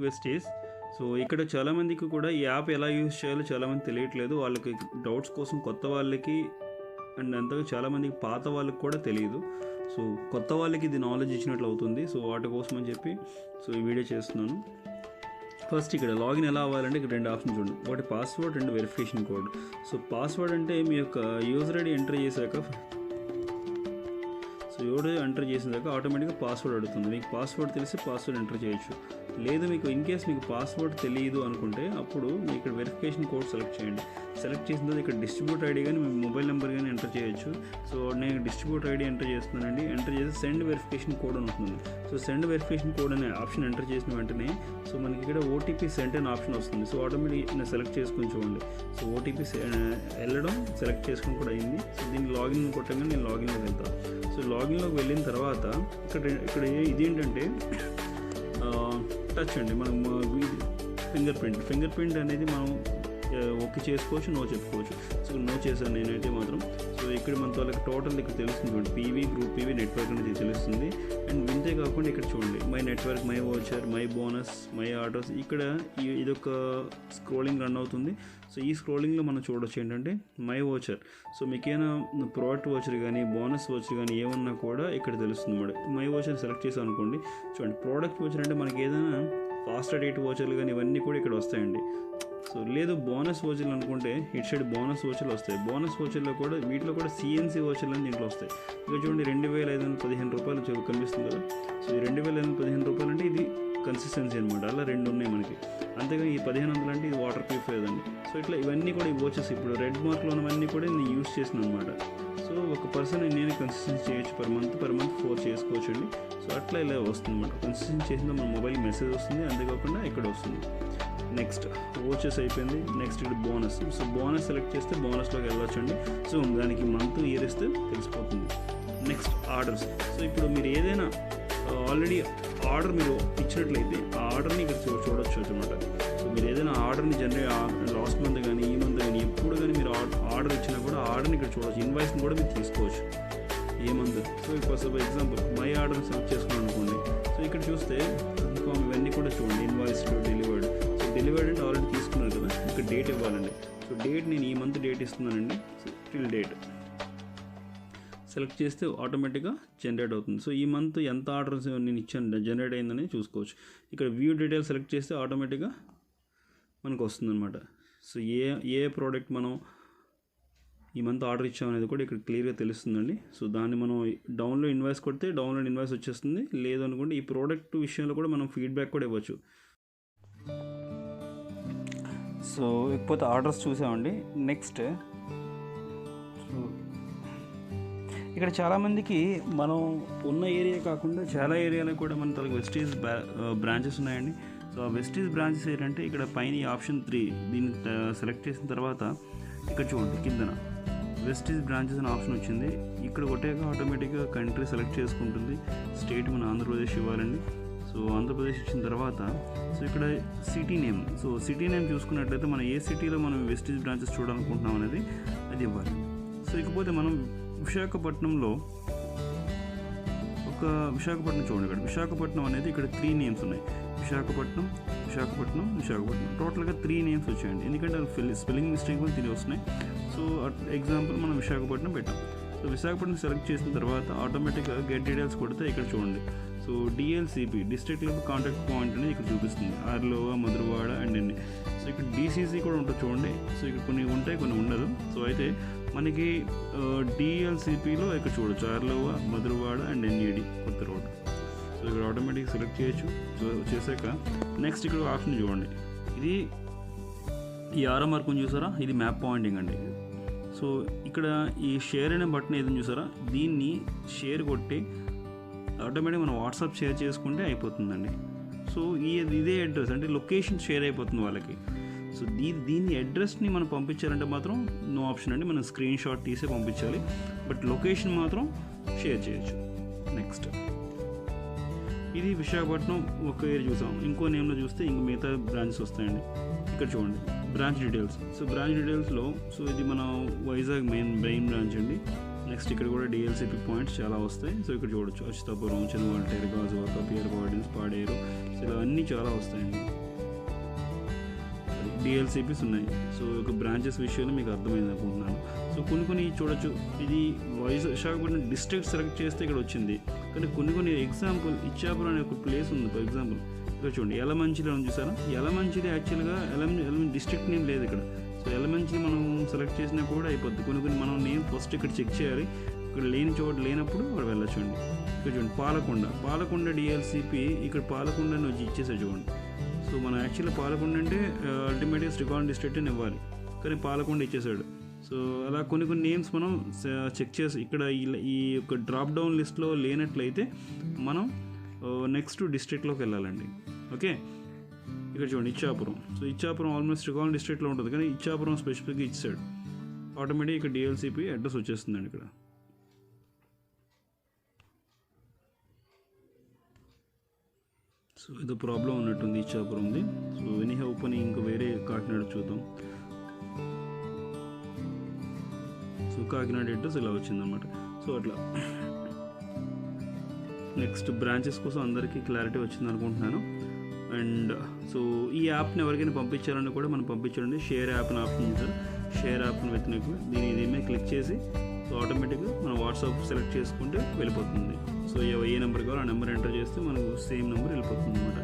వెస్టీస్. So ఇక్కడ చాలామందికి కూడా ఈ యాప్ ఎలా యూజ్ చేయాలో చాలామంది తెలియట్లేదు. వాళ్ళకి డౌట్స్ కోసం కొత్త వాళ్ళకి అండ్ అంతగా చాలామందికి పాత వాళ్ళకి కూడా తెలియదు. సో కొత్త వాళ్ళకి ఇది నాలెడ్జ్ ఇచ్చినట్లు అవుతుంది. సో వాటి కోసం అని చెప్పి ఈ వీడియో చేస్తున్నాను. ఫస్ట్ ఇక్కడ లాగిన్ ఎలా అవ్వాలంటే ఇక్కడ 2 ఆప్షన్స్ చూడండి. ఒకటి password, 2 verification code. So password అంటే మీ యొక్క యూజర్ ఐడి ఎంటర్ చేశాక ఎంటర్ చేసాక ఆటోమేటిక్గా పాస్వర్డ్ అడుగుతుంది. మీకు పాస్వర్డ్ తెలిసి పాస్వర్డ్ ఎంటర్ చేయొచ్చు. లేదు మీకు ఇన్ కేస్ మీకు పాస్వర్డ్ తెలియదు అనుకుంటే అప్పుడు మీరు ఇక్కడ వెరిఫికేషన్ కోడ్ సెలెక్ట్ చేయండి. సెలెక్ట్ చేసిన తర్వాత ఇక్కడ డిస్ట్రిబ్యూటర్ ఐడి కానీ మీ మొబైల్ నెంబర్ కానీ ఎంటర్ చేయొచ్చు. సో నేను డిస్ట్రిబ్యూటర్ ఐడి ఎంటర్ చేస్తున్నానండి. ఎంటర్ చేసి సెండ్ వెరిఫికేషన్ కోడ్ అని ఉంటుంది. సో సెండ్ వెరిఫికేషన్ కోడ్ అనే ఆప్షన్ ఎంటర్ చేసిన వెంటనే మనకి ఇక్కడ ఓటీపీ సెండ్ అనే ఆప్షన్ వస్తుంది. సో ఆటోమేటిక్ నేను సెలెక్ట్ చేసుకొని చూడండి. సో ఓటీపీ వెళ్ళడం సెలెక్ట్ చేసుకొని కూడా అయింది. సో దీన్ని లాగిన్ కొట్టగానే నేను లాగిన్లోకి వెళ్తాను. సో లాగిన్లోకి వెళ్ళిన తర్వాత ఇక్కడ ఇదేంటంటే టచ్ అండి. మనం ఫింగర్ ప్రింట్ అనేది మనం ఓకే చేసుకోవచ్చు, నో చెప్పుకోవచ్చు. సో నో చేశాను నేనైతే మాత్రం. సో ఇక్కడ మన వాళ్ళకి టోటల్ ఇక్కడ తెలుస్తుంది చూడండి. పీవీ, గ్రూప్ పీవీ, నెట్వర్క్ అనేది తెలుస్తుంది. అండ్ వింతే కాకుండా ఇక్కడ చూడండి my network, my voucher, my bonus, my orders. ఇక్కడ ఇదొక స్క్రోలింగ్ రన్ అవుతుంది. సో ఈ స్క్రోలింగ్లో మనం చూడొచ్చు ఏంటంటే మై వోచర్. సో మీకేమైనా ప్రోడక్ట్ వోచర్ కానీ బోనస్ వోచర్ కానీ ఏమన్నా కూడా ఇక్కడ తెలుస్తుంది అన్నమాట. మై వోచర్ సెలెక్ట్ చేసాం అనుకోండి. చూడండి ప్రోడక్ట్ వోచర్ అంటే మనకి ఏదైనా ఫాస్ట్ డేట్ వోచర్లు కానీ ఇవన్నీ కూడా ఇక్కడ వస్తాయండి. సో లేదు బోనస్ వోచర్లు అనుకుంటే ఇటు సైడ్ బోనస్ వోచర్లు వస్తాయి. బోనస్ వోచర్లో కూడా వీటిలో కూడా సిఎన్సీ వోచర్లు అని దీంట్లో వస్తాయి. ఇక చూడండి 2515 రూపాయలు కనిపిస్తుంది కదా. సో ఈ 2515 రూపాయలు అంటే ఇది కన్సిస్టెన్సీ అనమాట. అలా 2 ఉన్నాయి మనకి. అంతేగాని ఈ 1500 అంటే ఇది వాటర్ ప్రూఫ్ లేదండి. సో ఇట్లా ఇవన్నీ కూడా ఈ వోచర్స్ ఇప్పుడు రెడ్ మార్క్లో ఉన్నవన్నీ కూడా నేను యూస్ చేసిన అనమాట. సో ఒక పర్సన్ నేను కన్సిస్టెన్సీ చేయొచ్చు. పర్ మంత్ 4 చేసుకోవచ్చు అండి. సో అట్లా ఇలా వస్తుంది అనమాట. కన్సిస్టెన్సీ చేసిన మన మొబైల్ మెసేజ్ వస్తుంది. అంతేకాకుండా ఇక్కడ వస్తుంది. నెక్స్ట్ వోచర్స్ అయిపోయింది. నెక్స్ట్ ఇక్కడ బోనస్. సో బోనస్ సెలెక్ట్ చేస్తే బోనస్లోకి వెళ్ళొచ్చండి. సో దానికి మంత్ ఇయర్ ఇస్తే తెలిసిపోతుంది. Next orders. సో ఇప్పుడు మీరు ఏదైనా ఆల్రెడీ ఆర్డర్ మీరు ఇచ్చినట్లయితే ఆ ఆర్డర్ని ఇక్కడ చూడొచ్చు అనమాట. సో మీరు ఏదైనా ఆర్డర్ని లాస్ట్ మంత్ కానీ ఈ మంత్ కానీ ఎప్పుడు కానీ మీరు ఆర్డర్ ఇచ్చినా కూడా ఆర్డర్ని ఇక్కడ చూడవచ్చు. ఇన్వాయిస్ని కూడా మీరు తీసుకోవచ్చు ఏ month. So for example my ఆర్డర్ని సెలెక్ట్ చేసుకున్నాను అనుకోండి. సో ఇక్కడ చూస్తే ఇన్ఫామ్ ఇవన్నీ కూడా చూడండి. Invoice delivered. సో డెలివర్డ్ అంటే ఆల్రెడీ తీసుకున్నారు కదా. ఇక్కడ డేట్ ఇవ్వాలండి. సో డేట్ నేను ఈ మంత్ డేట్ ఇస్తున్నానండి. సో టిల్ డేట్ సెలెక్ట్ చేస్తే ఆటోమేటిక్గా జనరేట్ అవుతుంది. సో ఈ మంత్ ఎంత ఆర్డర్స్ నేను ఇచ్చాను జనరేట్ అయిందని చూసుకోవచ్చు. ఇక్కడ వ్యూ డీటెయిల్స్ సెలెక్ట్ చేస్తే ఆటోమేటిక్గా మనకు వస్తుంది అనమాట. సో ఏ ప్రోడక్ట్ మనం ఈ మంత్ ఆర్డర్ ఇచ్చామనేది కూడా ఇక్కడ క్లియర్గా తెలుస్తుందండి. సో దాన్ని మనం డౌన్లోడ్ ఇన్వాయిస్ కొడితే డౌన్లోడ్ ఇన్వాయిస్ వచ్చేస్తుంది. లేదు అనుకుంటే ఈ ప్రోడక్ట్ విషయంలో కూడా మనం ఫీడ్బ్యాక్ కూడా ఇవ్వచ్చు. సో ఇకపోతే ఆర్డర్స్ చూసామండి. నెక్స్ట్ ఇక్కడ చాలామందికి మనం ఉన్న ఏరియా కాకుండా చాలా ఏరియాలో కూడా మన తనకు వెస్టీజ్ బ్రాంచెస్ ఉన్నాయండి. సో ఆ వెస్టీజ్ బ్రాంచెస్ ఏంటంటే ఇక్కడ పైన ఈ ఆప్షన్ 3 దీన్ని సెలెక్ట్ చేసిన తర్వాత ఇక్కడ చూడండి కిందన వెస్టీజ్ బ్రాంచెస్ అనే ఆప్షన్ వచ్చింది. ఇక్కడ కొట్టాక ఆటోమేటిక్గా కంట్రీ సెలెక్ట్ చేసుకుంటుంది. స్టేట్ మన ఆంధ్రప్రదేశ్ ఇవ్వాలండి. సో ఆంధ్రప్రదేశ్ ఇచ్చిన తర్వాత సో ఇక్కడ city name. So city name చూసుకున్నట్లయితే మనం ఏ సిటీలో మనం వెస్టీజ్ బ్రాంచెస్ చూడాలనుకుంటున్నాం అనేది అది ఇవ్వాలి. సో ఇకపోతే మనం విశాఖపట్నంలో విశాఖపట్నం చూడండి. ఇక్కడ విశాఖపట్నం అనేది ఇక్కడ 3 నేమ్స్ ఉన్నాయి. విశాఖపట్నం టోటల్గా 3 నేమ్స్ వచ్చాయండి. ఎందుకంటే స్పెల్లింగ్ మిస్టేక్ కూడా 3 వస్తున్నాయి. సో ఎగ్జాంపుల్ మనం విశాఖపట్నం పెట్టాం. సో విశాఖపట్నం సెలెక్ట్ చేసిన తర్వాత ఆటోమేటిక్గా గెట్ డీటెయిల్స్ కొడితే ఇక్కడ చూడండి. So DLCP district level contact point అనేది ఇక్కడ చూపిస్తుంది. ఆర్లోవా, మధురవాడ అండ్ ఎన్ని. సో ఇక్కడ డిసిసి కూడా ఉంటుంది చూడండి. సో ఇక్కడ కొన్ని ఉంటాయి, కొన్ని ఉండదు. సో అయితే మనకి డిఎల్సిపిలో ఇక్కడ చూడొచ్చు ఆర్లోవా, మధురవాడ అండ్ ఎన్ఏడి కొత్త రోడ్. సో ఇక్కడ ఆటోమేటిక్ సెలెక్ట్ చేయొచ్చు. సో చేశాక నెక్స్ట్ ఇక్కడ ఆప్షన్ చూడండి. ఇది ఈ ఆరో మార్కుని చూసారా, ఇది మ్యాప్ పాయింటింగ్ అండి. సో ఇక్కడ ఈ షేర్ అనే బటన్ ఏదని చూసారా, దీన్ని షేర్ కొట్టి ఆటోమేటిక్ మనం వాట్సాప్ షేర్ చేసుకుంటే అయిపోతుందండి. సో ఇదే అడ్రస్ అంటే లొకేషన్ షేర్ అయిపోతుంది వాళ్ళకి. సో దీని అడ్రస్ని మనం పంపించాలంటే మాత్రం నో ఆప్షన్ అండి, మనం స్క్రీన్ షాట్ తీసే పంపించాలి. బట్ లొకేషన్ మాత్రం షేర్ చేయొచ్చు. నెక్స్ట్ ఇది విశాఖపట్నం ఒక ఏరియా చూసాం. ఇంకో నేమ్లో చూస్తే ఇంకో మిగతా బ్రాంచెస్ వస్తాయండి. ఇక్కడ చూడండి బ్రాంచ్ డీటెయిల్స్. సో బ్రాంచ్ డీటెయిల్స్లో సో ఇది మన వైజాగ్ మెయిన్ బ్రాంచ్ అండి. నెక్స్ట్ ఇక్కడ కూడా డిఎల్సిపి పాయింట్స్ చాలా వస్తాయి. సో ఇక్కడ చూడొచ్చు Achutapuram, Chinawaltair, Gajuwaka, pear gardens, Paderu. So so ఇలా అన్నీ చాలా వస్తాయండి. డిఎల్సిపిస్ ఉన్నాయి. సో ఒక బ్రాంచెస్ విషయంలో మీకు అర్థమైంది అనుకుంటున్నాను. సో కొన్ని చూడొచ్చు, ఇది విశాఖపట్నం డిస్ట్రిక్ట్ సెలెక్ట్ చేస్తే ఇక్కడ వచ్చింది. కానీ కొన్ని ఎగ్జాంపుల్ ఇచ్చాపురం అనే ఒక ప్లేస్ ఉంది. ఫర్ ఎగ్జాంపుల్ ఇక్కడ చూడండి, యలమంచిలి అని చూసారా, యలమంచిలి యాక్చువల్గా డిస్ట్రిక్ట్ నేమ్ లేదు ఇక్కడ. సో యలమంచిలి మనం సెలెక్ట్ చేసినా కూడా అయిపోద్ది. కొన్ని మనం నేమ్ ఫస్ట్ ఇక్కడ చెక్ చేయాలి. ఇక్కడ లేని చోట లేనప్పుడు అక్కడ వెళ్ళొచ్చండి. ఇక్కడ చూడండి, పాలకొండ డిఎల్సిపి ఇక్కడ పాలకొండ వచ్చి ఇచ్చేసారు చూడండి. సో మనం యాక్చువల్లీ పాలకొండ అంటే అల్టిమేట్గా శ్రీకాకుళం డిస్ట్రిక్ట్ అని ఇవ్వాలి, కానీ పాలకొండ ఇచ్చేసాడు. సో అలా కొన్ని నేమ్స్ మనం చెక్ చేసి ఇక్కడ ఈ యొక్క డ్రాప్ డౌన్ లిస్ట్లో లేనట్లయితే మనం నెక్స్ట్ డిస్ట్రిక్ట్లోకి వెళ్ళాలండి. ఓకే, ఇక్కడ చూడండి ఇచ్చాపురం. సో ఇచ్చాపురం ఆల్మోస్ట్ శ్రీకాకుళం డిస్ట్రిక్ట్లో ఉంటుంది, కానీ ఇచ్చాపురం స్పెసిఫిక్గా ఇచ్చాడు. ఆటోమేటిక్గా ఇక్కడ డిఎల్సిపి అడ్రస్ వచ్చేస్తుందండి ఇక్కడ. సో ఇది ప్రాబ్లం ఉన్నట్టుంది ఇచ్చాపురంది. సో ఎనీహౌ పని ఇంకా వేరే కాకినాడ చూద్దాం. సో కాకినాడ అడ్రస్ ఇలా వచ్చిందన్నమాట. సో అట్లా నెక్స్ట్ బ్రాంచెస్ కోసం అందరికీ క్లారిటీ వచ్చింది అనుకుంటున్నాను. అండ్ సో ఈ యాప్ని ఎవరికైనా పంపించాలని కూడా మనం పంపించండి. షేర్ యాప్ని ఆప్షన్ చేశారు. షేర్ యాప్ని వెతినప్పుడు దీని మీద క్లిక్ చేసి సో ఆటోమేటిక్గా మనం వాట్సాప్ సెలెక్ట్ చేసుకుంటే వెళ్ళిపోతుంది. సో ఏ నెంబర్ కావాలో ఆ నెంబర్ ఎంటర్ చేస్తే మనకు సేమ్ నెంబర్ వెళ్ళిపోతుంది అనమాట.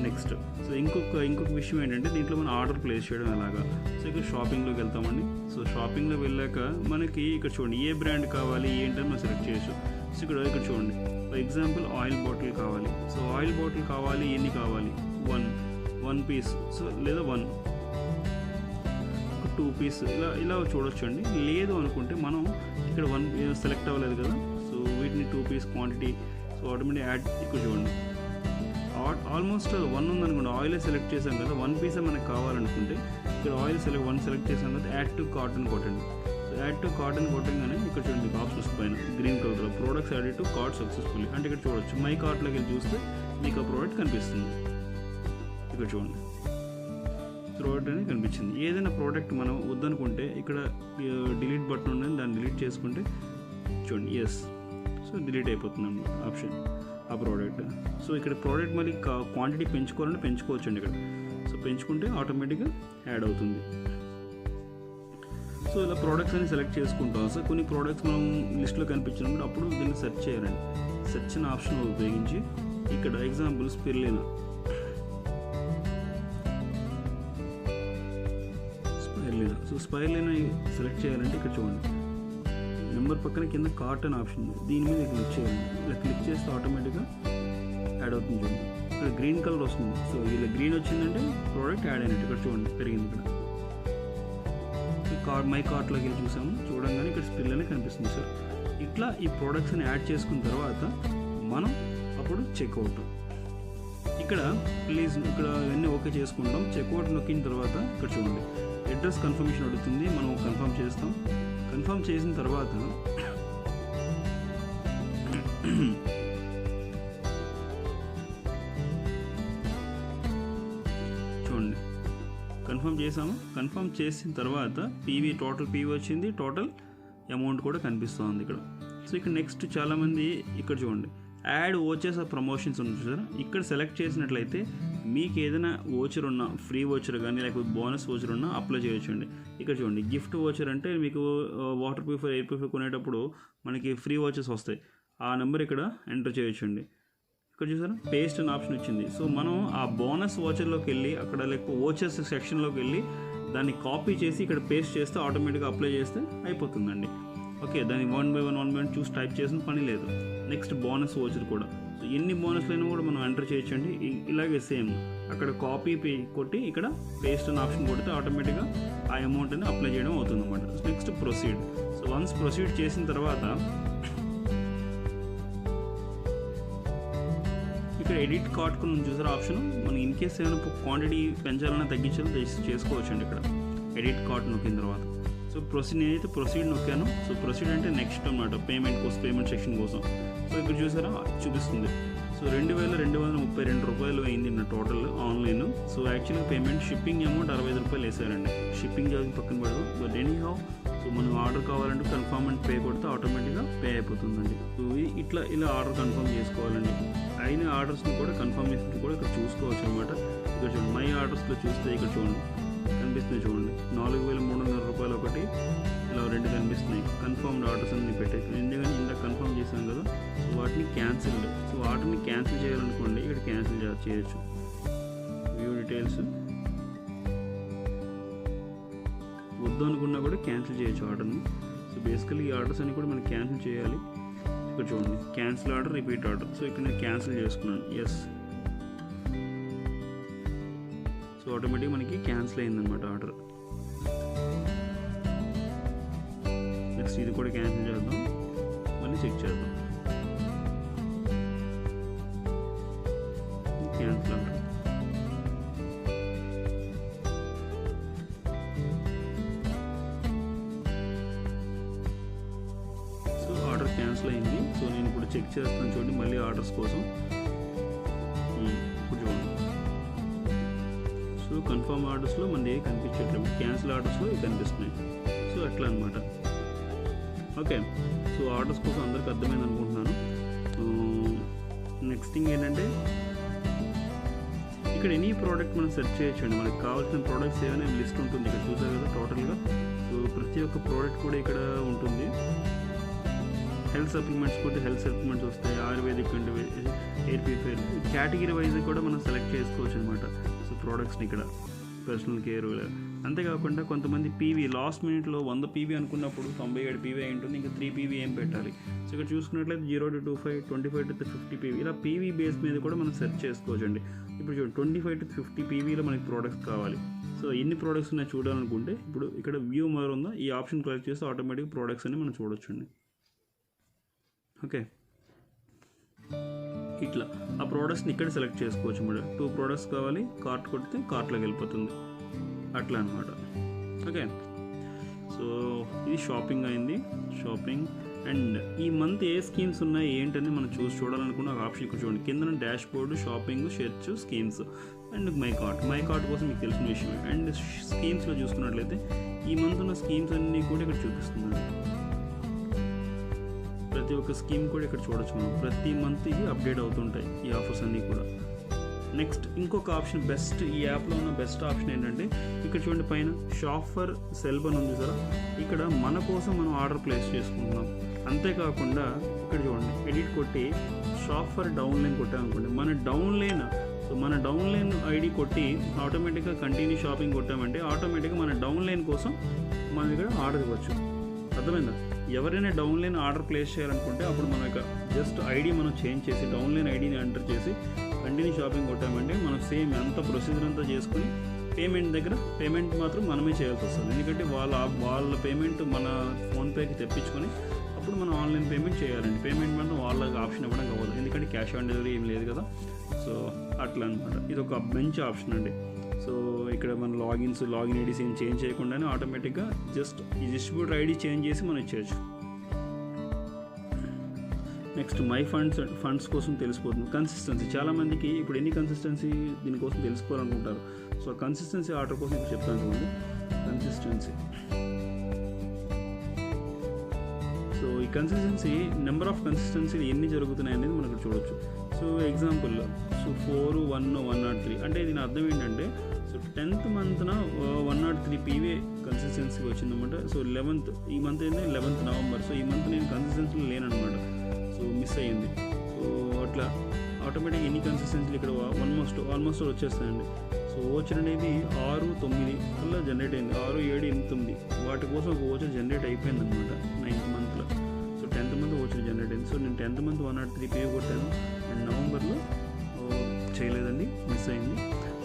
నెక్స్ట్ సో ఇంకొక విషయం ఏంటంటే దీంట్లో మనం ఆర్డర్ ప్లేస్ చేయడం ఎలాగా. సో ఇక్కడ షాపింగ్లోకి వెళ్తామండి. సో షాపింగ్లో వెళ్ళాక మనకి ఇక్కడ చూడండి ఏ బ్రాండ్ కావాలి ఏంటని మనం సెలెక్ట్ చేయొచ్చు. సో ఇక్కడ చూడండి, ఫర్ ఎగ్జాంపుల్ ఆయిల్ బాటిల్ కావాలి. సో ఆయిల్ బాటిల్ కావాలి, ఎన్ని కావాలి, వన్ పీస్. సో లేదా 2 పీస్ ఇలా చూడొచ్చు అండి. లేదు అనుకుంటే మనం ఇక్కడ 1 సెలెక్ట్ అవ్వలేదు కదా, సో వీటిని 2 piece quantity. So automatic add ఇక్కడ చూడండి, ఆల్మోస్ట్ 1 ఉందనుకోండి, ఆయిల్ సెలెక్ట్ చేసాం కదా, 1 పీసే మనకు కావాలనుకుంటే ఇక్కడ ఆయిల్ 1 సెలెక్ట్ చేసాం కదా, యాడ్ టు కార్ట్ అని కొట్టండి. సో యాడ్ టు కార్ట్ అని కొట్టంగానే ఇక్కడ చూడండి మీకు ఆప్షన్స్ పైన green colour products added to cart successfully అంటే ఇక్కడ చూడొచ్చు. మై కార్ట్లోకి వెళ్ళి చూస్తే మీకు ఆ ప్రోడక్ట్ కనిపిస్తుంది. ఇక్కడ చూడండి ప్రోడక్ట్ అనేది కనిపించింది. ఏదైనా ప్రోడక్ట్ మనం వద్దనుకుంటే ఇక్కడ డిలీట్ బటన్ ఉన్నది, దాన్ని డిలీట్ చేసుకుంటే చూడండి ఎస్, సో డిలీట్ అయిపోతుంది అన్నమాట ఆప్షన్ ఆ ప్రోడక్ట్. సో ఇక్కడ ప్రోడక్ట్ మళ్ళీ క్వాంటిటీ పెంచుకోవాలంటే పెంచుకోవచ్చు అండి ఇక్కడ. సో పెంచుకుంటే ఆటోమేటిక్గా యాడ్ అవుతుంది. సో ఇలా ప్రోడక్ట్స్ అని సెలెక్ట్ చేసుకుంటాం. సో కొన్ని ప్రోడక్ట్స్ మనం లిస్ట్లో కనిపించినప్పుడు అప్పుడు దీన్ని సెర్చ్ చేయాలండి. సెర్చ్ అనే ఆప్షన్ ఉపయోగించి ఇక్కడ ఎగ్జాంపుల్ స్పిర్లినా సో స్పైర్లినా సెలెక్ట్ చేయాలంటే ఇక్కడ చూడండి నెంబర్ పక్కన కింద కార్ట్ అనే ఆప్షన్ ఉంది, దీని మీద క్లిక్ చేయాలి. ఇలా క్లిక్ చేస్తే ఆటోమేటిక్గా యాడ్ అవుతుంది చూడండి. ఇక్కడ గ్రీన్ కలర్ వస్తుంది. సో ఇలా గ్రీన్ వచ్చిందంటే ప్రోడక్ట్ యాడ్ అయినట్టు. ఇక్కడ చూడండి పెరిగింది. ఇక్కడ మై కార్ట్లోకి వెళ్ళి చూసాము, చూడంగానే ఇక్కడ స్పిర్లినా కనిపిస్తుంది సార్. ఇట్లా ఈ ప్రోడక్ట్స్ని యాడ్ చేసుకున్న తర్వాత మనం అప్పుడు చెక్అవుట్ ఇక్కడ ప్లీజ్ ఇక్కడ ఇవన్నీ ఓకే చేసుకుంటాం. చెక్అవుట్ నొక్కిన తర్వాత ఇక్కడ చూడండి అడ్రస్ కన్ఫర్మేషన్ అడుగుతుంది, మనం కన్ఫర్మ్ చేస్తాం. కన్ఫర్మ్ చేసిన తర్వాత చూడండి కన్ఫర్మ్ చేసాము. కన్ఫర్మ్ చేసిన తర్వాత టోటల్ పీవీ వచ్చింది, టోటల్ అమౌంట్ కూడా కనిపిస్తుంది ఇక్కడ. సో ఇక్కడ నెక్స్ట్ చాలామంది ఇక్కడ చూడండి యాడ్ ఓచర్స్ ఆర్ ప్రమోషన్స్ ఉంది చూసారా, ఇక్కడ సెలెక్ట్ చేసినట్లయితే మీకు ఏదైనా ఓచర్ ఉన్నా ఫ్రీ ఓచర్ కానీ లేకపోతే బోనస్ ఓచర్ ఉన్నా అప్లై చేయొచ్చండి. ఇక్కడ చూడండి గిఫ్ట్ ఓచర్ అంటే మీకు వాటర్ ప్యూరిఫైర్ ఎయిర్ ప్యూరిఫైర్ కొనేటప్పుడు మనకి ఫ్రీ ఓచర్స్ వస్తాయి, ఆ నెంబర్ ఇక్కడ ఎంటర్ చేయొచ్చండి. ఇక్కడ చూసారా పేస్ట్ అనే ఆప్షన్ వచ్చింది. సో మనం ఆ బోనస్ ఓచర్లోకి వెళ్ళి అక్కడ లేకపోతే ఓచర్స్ సెక్షన్లోకి వెళ్ళి దాన్ని కాపీ చేసి ఇక్కడ పేస్ట్ చేస్తే ఆటోమేటిక్గా అప్లై చేస్తే అయిపోతుందండి. ఓకే, దాన్ని 1 by 1 చూసి టైప్ చేసిన పని లేదు. నెక్స్ట్ బోనస్ ఓచర్ కూడా, సో ఎన్ని బోనస్లైనా కూడా మనం ఎంటర్ చేయొచ్చండి. ఇలాగే సేమ్ అక్కడ కాపీ కొట్టి ఇక్కడ పేస్ట్ అనే ఆప్షన్ కొడితే ఆటోమేటిక్గా ఆ అమౌంట్ అని అప్లై చేయడం అవుతుంది అనమాట. Next proceed. So once proceed చేసిన తర్వాత ఇక్కడ ఎడిట్ కార్ట్ కొన్ని చూసారు ఆప్షన్, మనం ఇన్ కేస్ ఏమైనా క్వాంటిటీ పెంచాలన్నా తగ్గించాలని చేసుకోవచ్చండి. ఇక్కడ ఎడిట్ కార్ట్ నొక్కిన తర్వాత సో ప్రొసీడ్, నేనైతే ప్రొసీడ్ నొక్కాను. సో ప్రొసీడ్ అంటే నెక్స్ట్ అన్నమాట పేమెంట్ కోసం, పేమెంట్ సెక్షన్ కోసం. సో ఇక్కడ చూసారా చూపిస్తుంది. సో 2232 రూపాయలు అయింది నా టోటల్ ఆన్లైన్. సో యాక్చువల్గా పేమెంట్ షిప్పింగ్ అమౌంట్ 65 రూపాయలు వేసారండి. షిప్పింగ్ చార్జ్ పక్కన పడదు, బట్ ఎనీ హౌ సో మనం ఆర్డర్ కావాలంటే కన్ఫర్మ్ అండ్ పే కొడితే ఆటోమేటిక్గా పే అయిపోతుందండి. సో ఇలా ఆర్డర్ కన్ఫర్మ్ చేసుకోవాలండి. అయిన ఆర్డర్స్ని కూడా కన్ఫర్మేషన్ కూడా ఇక్కడ చూసుకోవచ్చు అనమాట. ఇక్కడ చూడండి మై ఆర్డర్స్లో చూస్తే ఇక్కడ చూడండి కనిపిస్తుంది, చూడండి 4,300 రూపాయలు ఒకటి, ఇలా 2 కనిపిస్తున్నాయి కన్ఫర్మ్డ్ ఆర్డర్స్ అన్ని పెట్టేసి. ఎందుకంటే ఇంత కన్ఫర్మ్ చేసాం కదా, సో వాటిని క్యాన్సిల్డ్. సో వాటిని క్యాన్సిల్ చేయాలనుకోండి ఇక్కడ క్యాన్సిల్ చేయొచ్చు. వ్యూ డీటెయిల్స్ వద్దు అనుకున్నా కూడా క్యాన్సిల్ చేయొచ్చు ఆర్డర్ని. సో బేసికలీ ఈ ఆర్డర్స్ అన్ని కూడా మనం క్యాన్సిల్ చేయాలి. ఇక్కడ చూడండి cancel order, repeat order. So ఇక్కడ నేను క్యాన్సిల్ చేసుకున్నాను, ఎస్. సో ఆటోమేటిక్గా మనకి క్యాన్సిల్ అయిందనమాట ఆర్డర్. నెక్స్ట్ ఇది కూడా క్యాన్సిల్ చేద్దాం, మళ్ళీ చెక్ చేద్దాం. Cancel order. So order cancel అయింది. సో నేను ఇప్పుడు చెక్ చేస్తాను చూడండి మళ్ళీ ఆర్డర్స్ కోసం. ఇప్పుడు చూడండి, సో కన్ఫర్మ్ ఆర్డర్స్లో మనది కనిపించట్లేదు, క్యాన్సిల్ ఆర్డర్స్లో ఇవి కనిపిస్తున్నాయి. సో అట్లా అనమాట. ఓకే, సో ఆర్డర్స్ కోసం అందరికి అర్థమైంది అనుకుంటున్నాను. నెక్స్ట్ థింగ్ ఏంటంటే ఇక్కడ ఎనీ ప్రోడక్ట్ మనం సెర్చ్ చేయొచ్చండి. మనకు కావాల్సిన ప్రోడక్ట్స్ ఏమైనా లిస్ట్ ఉంటుంది ఇక్కడ చూసారు కదా టోటల్గా. సో ప్రతి ఒక్క ప్రోడక్ట్ కూడా ఇక్కడ ఉంటుంది. హెల్త్ సప్లిమెంట్స్ కూడా హెల్త్ సప్లిమెంట్స్ వస్తాయి, ఆయుర్వేదిక్ అంటే ఎయిర్ ప్యూరిఫైర్, కేటగిరీ వైజ్ కూడా మనం సెలెక్ట్ చేసుకోవచ్చు అనమాట. సో ప్రోడక్ట్స్ని ఇక్కడ పర్సనల్ కేర్. అంతేకాకుండా కొంతమంది పీవీ లాస్ట్ మినిట్లో 100 పీవీ అనుకున్నప్పుడు 97 పీవీ అయి ఉంటుంది, ఇంకా 3 పీవీ ఏం పెట్టాలి. సో ఇక్కడ చూసుకున్నట్లయితే 0 to 25, 25 to 50 పీవీ, ఇలా పీవీ బేస్ మీద కూడా మనం సెర్చ్ చేసుకోవచ్చు అండి. ఇప్పుడు చూడండి 25 to 50 పీవీలో మనకి ప్రోడక్ట్స్ కావాలి. సో ఎన్ని ప్రోడక్ట్స్ ఉన్నాయి చూడాలనుకుంటే ఇప్పుడు ఇక్కడ వ్యూ మోర్ ఉందా, ఈ ఆప్షన్ క్లిక్ చేస్తే ఆటోమేటిక్ ప్రోడక్ట్స్ అన్ని మనం చూడొచ్చండి. ఓకే, ఇట్లా ఆ ప్రోడక్ట్స్ని ఇక్కడ సెలెక్ట్ చేసుకోవచ్చు మేడం. 2 ప్రోడక్ట్స్ కావాలి, కార్ట్ కొడితే కార్ట్లోకి వెళ్ళిపోతుంది, అట్లా అనమాట. ఓకే, సో ఇది షాపింగ్ అయింది. షాపింగ్ అండ్ ఈ మంత్ ఏ స్కీమ్స్ ఉన్నాయి ఏంటని మనం చూడాలనుకున్న ఆప్షన్ ఇక్కడ చూడండి. కింద dash board, shopping, search, schemes and my cart కోసం మీకు తెలిసిన విషయం. అండ్ స్కీమ్స్లో చూసుకున్నట్లయితే ఈ మంత్ ఉన్న స్కీమ్స్ అన్నీ కూడా ఇక్కడ చూపిస్తున్నాను. ప్రతి ఒక్క స్కీమ్ కూడా ఇక్కడ చూడొచ్చు మనం. ప్రతి మంత్ ఇవి అప్డేట్ అవుతుంటాయి ఈ ఆఫర్స్ అన్నీ కూడా. నెక్స్ట్ ఇంకొక ఆప్షన్ బెస్ట్, ఈ యాప్లో ఉన్న బెస్ట్ ఆప్షన్ ఏంటంటే ఇక్కడ చూడండి పైన షాప్ ఫర్ సెల్ఫ్ అని ఉంది సార్. ఇక్కడ మన కోసం మనం ఆర్డర్ ప్లేస్ చేసుకుంటున్నాం. అంతేకాకుండా ఇక్కడ చూడండి ఎడిట్ కొట్టి షాప్ ఫర్ డౌన్లైన్ కొట్టామనుకోండి, మన డౌన్లైన్ ఐడి కొట్టి ఆటోమేటిక్గా కంటిన్యూ షాపింగ్ కొట్టామంటే ఆటోమేటిక్గా మన డౌన్లైన్ కోసం మన దగ్గర ఆర్డర్ ఇవ్వచ్చు. అర్థమైందా? ఎవరైనా డౌన్లైన్ ఆర్డర్ ప్లేస్ చేయాలనుకుంటే అప్పుడు మన యొక్క జస్ట్ ఐడి మనం చేంజ్ చేసి డౌన్లైన్ ఐడిని ఎంటర్ చేసి కంటిన్యూ షాపింగ్ కొట్టామంటే మనం సేమ్ అంత ప్రొసీజర్ అంతా చేసుకుని పేమెంట్ మాత్రం మనమే చేయాల్సి వస్తుంది. ఎందుకంటే వాళ్ళ పేమెంట్ మన ఫోన్పేకి తెప్పించుకొని అప్పుడు మనం ఆన్లైన్ పేమెంట్ చేయాలండి. పేమెంట్ మాత్రం వాళ్ళకి ఆప్షన్ ఇవ్వడం కావాలి, ఎందుకంటే క్యాష్ ఆన్ డెలివరీ ఏం లేదు కదా. సో అట్లా అనమాట. ఇది ఒక మంచి ఆప్షన్ అండి. సో ఇక్కడ మన లాగిన్ ఐడీస్ ఏం చేంజ్ చేయకుండానే ఆటోమేటిక్గా జస్ట్ ఈ డిస్ట్రిబ్యూటర్ ఐడి చేంజ్ చేసి మనం ఇచ్చేయచ్చు. నెక్స్ట్ మై ఫండ్స్ కోసం తెలిసిపోతుంది. కన్సిస్టెన్సీ చాలామందికి ఇప్పుడు ఎన్ని కన్సిస్టెన్సీ దీనికోసం తెలుసుకోవాలనుకుంటారు. సో కన్సిస్టెన్సీ ఆర్డర్ కోసం ఇప్పుడు చెప్తాను చూడండి. కన్సిస్టెన్సీ, సో ఈ కన్సిస్టెన్సీ నెంబర్ ఆఫ్ కన్సిస్టెన్సీలు ఎన్ని జరుగుతున్నాయి అనేది మనం ఇక్కడ చూడొచ్చు. సో ఎగ్జాంపుల్, సో 4, 1, 103 అంటే దీని అర్థం ఏంటంటే సో 10th మంత్న 103 పీవీ కన్సిస్టెన్సీ వచ్చిందన్నమాట. సో 11th ఈ మంత్ అయితే 11th నవంబర్. సో ఈ మంత్ నేను కన్సిస్టెన్సీలో లేనమాట, సో మిస్ అయ్యింది. సో అట్లా ఆటోమేటిక్గా ఎన్ని కన్సిస్టెన్సీలు ఇక్కడ ఆల్మోస్ట్ వచ్చేస్తాయండి. సో ఓచర్ అనేది 6, 9 వల్ల జనరేట్ అయింది. 6, 7, 8, 9 వాటి కోసం ఒక ఓచర్ జనరేట్ అయిపోయింది అనమాట 9th మంత్లో. So 10th month voucher generate అయింది. సో నేను 10th మంత్ 103 పే కొట్టాను అండ్ నవంబర్లో చేయలేదండి, మిస్ అయింది.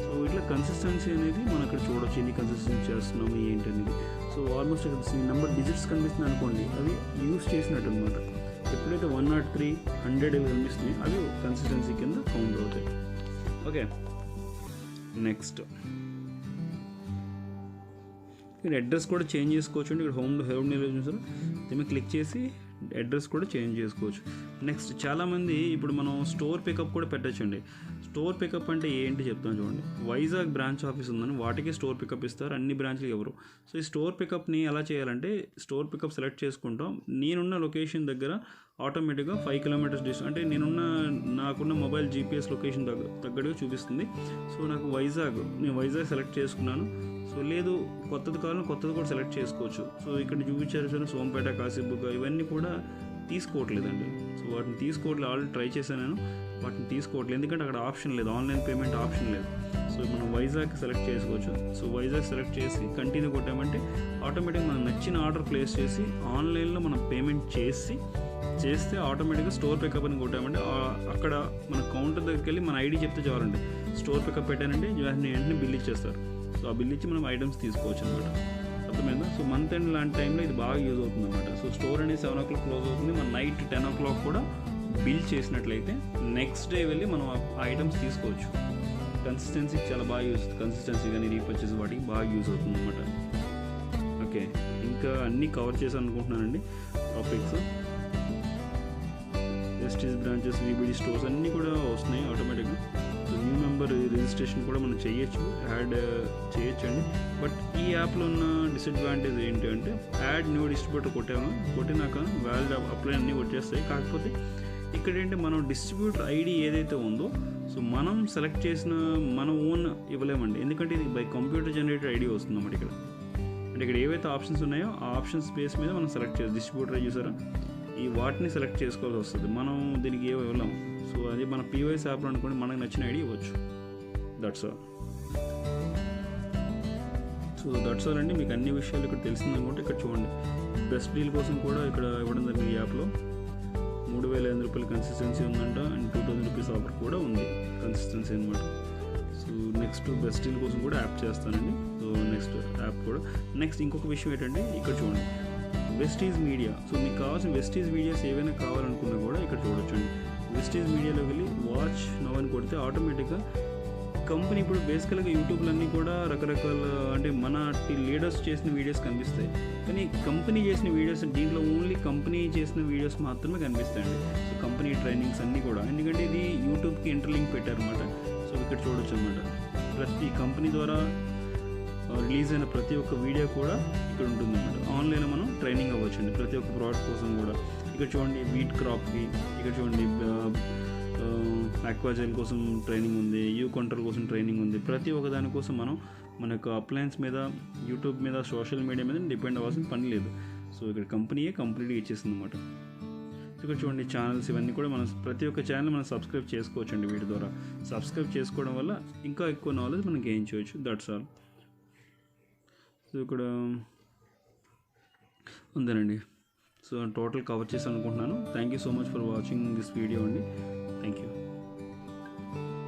సో ఇట్లా కన్సిస్టెన్సీ అనేది మనం ఇక్కడ చూడవచ్చు, ఎన్ని కన్సిస్టెన్సీ చేస్తున్నాము ఏంటి అనేది. సో ఆల్మోస్ట్ ఇక్కడ నెంబర్ డిజిట్స్ కనిపిస్తుంది అనుకోండి, అవి యూస్ చేసినట్టు అనమాట. ఎప్పుడైతే 103, 100 కనిపిస్తున్నాయి అవి కన్సిస్టెన్సీ కింద కౌంట్ అవుతాయి. ఓకే, నెక్స్ట్ ఇక్కడ అడ్రస్ కూడా చేంజ్ చేసుకోవచ్చు అండి. ఇక్కడ హోమ్ డెలివరీ చూసారు, దీన్ని క్లిక్ చేసి అడ్రస్ కూడా చేంజ్ చేసుకోవచ్చు. నెక్స్ట్ చాలామంది ఇప్పుడు మనం స్టోర్ పికప్ కూడా పెట్టచ్చండి. స్టోర్ పికప్ అంటే ఏంటి చెప్తాను చూడండి. వైజాగ్ బ్రాంచ్ ఆఫీస్ ఉందని వాటికి స్టోర్ పికప్ ఇస్తారు, అన్ని బ్రాంచ్లు ఎవరు. సో ఈ స్టోర్ పికప్ని ఎలా చేయాలంటే స్టోర్ పికప్ సెలెక్ట్ చేసుకుంటాం. నేనున్న లొకేషన్ దగ్గర ఆటోమేటిక్గా 5 కిలోమీటర్స్ డిస్టెన్స్ అంటే నాకున్న మొబైల్ జీపీఎస్ లొకేషన్ తగ్గట్టుగా చూపిస్తుంది. సో నాకు నేను వైజాగ్ సెలెక్ట్ చేసుకున్నాను. సో లేదు కొత్తది కావాలని కొత్తది కూడా సెలెక్ట్ చేసుకోవచ్చు. సో ఇక్కడ చూపించారు సార్ సోంపేట, కాశీబుగ్గ ఇవన్నీ కూడా తీసుకోవట్లేదండి. సో వాటిని తీసుకోవట్లేదు, ఆల్రెడీ ట్రై చేశాను నేను, వాటిని తీసుకోవట్లేదు ఎందుకంటే అక్కడ ఆప్షన్ లేదు, ఆన్లైన్ పేమెంట్ ఆప్షన్ లేదు. సో మనం వైజాగ్ సెలెక్ట్ చేసుకోవచ్చు. సో వైజాగ్ సెలెక్ట్ చేసి కంటిన్యూ కొట్టామంటే ఆటోమేటిక్గా మనం నచ్చిన ఆర్డర్ ప్లేస్ చేసి ఆన్లైన్లో మనం పేమెంట్ చేస్తే ఆటోమేటిక్గా స్టోర్ పికప్ అని కొట్టామంటే అక్కడ మన కౌంటర్ దగ్గరికి వెళ్ళి మన ఐడి చెప్తే చాలండి, స్టోర్ పికప్ పెట్టానంటే వెంటనే బిల్ ఇచ్చేస్తారు. సో ఆ బిల్ ఇచ్చి మనం ఐటమ్స్ తీసుకోవచ్చు అనమాట. అర్థమైందా? సో మంత్ ఎండ్ లాంటి టైంలో ఇది బాగా యూజ్ అవుతుంది అనమాట. సో స్టోర్ అనేది 7 o'clock క్లోజ్ అవుతుంది, మన నైట్ 10 o'clock కూడా బిల్ చేసినట్లయితే నెక్స్ట్ డే వెళ్ళి మనం ఆ ఐటమ్స్ తీసుకోవచ్చు. కన్సిస్టెన్సీకి చాలా బాగా కన్సిస్టెన్సీ కానీ రీపర్చేస్ వాటికి బాగా యూజ్ అవుతుంది అనమాట. ఓకే, ఇంకా అన్నీ కవర్ చేశాను అనుకుంటున్నానండి topics. Vestige branches, VBD stores అన్నీ కూడా వస్తున్నాయి ఆటోమేటిక్గా. సో న్యూ మెంబర్ రిజిస్ట్రేషన్ కూడా మనం యాడ్ చేయొచ్చండి. బట్ ఈ యాప్లో ఉన్న డిసడ్వాంటేజ్ ఏంటి అంటే యాడ్ న్యూ డిస్ట్రిబ్యూటర్ కొట్టినాక వ్యాలిడ్ అప్లై అన్నీ వచ్చేస్తాయి. కాకపోతే ఇక్కడ ఏంటి మనం డిస్ట్రిబ్యూటర్ ఐడి ఏదైతే ఉందో సో మనం సెలెక్ట్ చేసిన మన ఓన్ ఇవ్వలేమండి, ఎందుకంటే ఇది బై కంప్యూటర్ జనరేటెడ్ ఐడి వస్తుంది అన్నమాట. అంటే ఇక్కడ ఏవైతే ఆప్షన్స్ ఉన్నాయో ఆ ఆప్షన్స్ బేస్ మీద మనం సెలెక్ట్ చేయాలి. డిస్ట్రిబ్యూటర్ చూసారా, ఈ వాటిని సెలెక్ట్ చేసుకోవాల్సి వస్తుంది, మనం దీనికి ఏవో ఇవ్వలేము. సో అది మన పీవైఎస్ యాప్లో అనుకోండి, మనకు నచ్చిన ఐడి ఇవ్వచ్చు. That's all. So that's all అండి. మీకు అన్ని విషయాలు ఇక్కడ తెలిసిందనుకుంటే ఇక్కడ చూడండి. బెస్ట్ డీల్ కోసం కూడా ఇక్కడ ఇవ్వడం జరిగింది. ఈ యాప్లో 3,500 రూపాయల కన్సిస్టెన్సీ ఉందంట, అండ్ 2,000 రూపీస్ ఆఫర్ కూడా ఉంది కన్సిస్టెన్సీ అనమాట. సో నెక్స్ట్ బెస్ట్ డీల్ కోసం కూడా యాప్ చేస్తానండి. సో నెక్స్ట్ యాప్ కూడా. నెక్స్ట్ ఇంకొక విషయం ఏంటంటే ఇక్కడ చూడండి, వెస్టీజ్ మీడియా. సో మీకు కావాల్సిన వెస్టీజ్ మీడియాస్ ఏవైనా కావాలనుకున్నా కూడా ఇక్కడ చూడొచ్చండి. వెస్టీజ్ మీడియాలోకి వెళ్ళి వాచ్ నవ్ అని కొడితే ఆటోమేటిక్గా కంపెనీ ఇప్పుడు బేసికల్గా యూట్యూబ్లన్నీ కూడా రకరకాల అంటే మన లీడర్స్ చేసిన వీడియోస్ కనిపిస్తాయి, కానీ కంపెనీ చేసిన వీడియోస్ దీంట్లో ఓన్లీ కంపెనీ చేసిన వీడియోస్ మాత్రమే కనిపిస్తాయండి. సో కంపెనీ ట్రైనింగ్స్ అన్నీ కూడా, ఎందుకంటే ఇది యూట్యూబ్కి ఇంటర్లింక్ పెట్టారనమాట. సో ఇక్కడ చూడొచ్చు అనమాట. ప్రతి కంపెనీ ద్వారా రిలీజ్ అయిన ప్రతి ఒక్క వీడియో కూడా ఇక్కడ ఉంటుందన్నమాట. ఆన్లైన్లో మనం ట్రైనింగ్ అవ్వచ్చండి ప్రతి ఒక్క ప్రోడక్ట్ కోసం కూడా. ఇక్కడ చూడండి వీట్ క్రాప్కి, ఇక్కడ చూడండి ఆక్వాజెల్ కోసం ట్రైనింగ్ ఉంది, యూ కంట్రోల్ కోసం ట్రైనింగ్ ఉంది. ప్రతి ఒక్క దానికోసం మనం మన యొక్క అప్లయన్స్ మీద, యూట్యూబ్ మీద, సోషల్ మీడియా మీద డిపెండ్ అవ్వాల్సిన పని లేదు. సో ఇక్కడ కంపెనీయే కంప్లీట్గా ఇచ్చేస్తుంది అనమాట. ఇక్కడ చూడండి ఛానల్స్ ఇవన్నీ కూడా మనం ప్రతి ఒక్క ఛానల్ మనం సబ్స్క్రైబ్ చేసుకోవచ్చండి. వీటి ద్వారా సబ్స్క్రైబ్ చేసుకోవడం వల్ల ఇంకా ఎక్కువ నాలెడ్జ్ మనం గెయిన్ చేయొచ్చు. That's all. సో ఇక్కడ ఉందేనండి. సో టోటల్ కవర్ చేసి అనుకుంటున్నాను. Thank you so much for watching this video అండి. Thank you.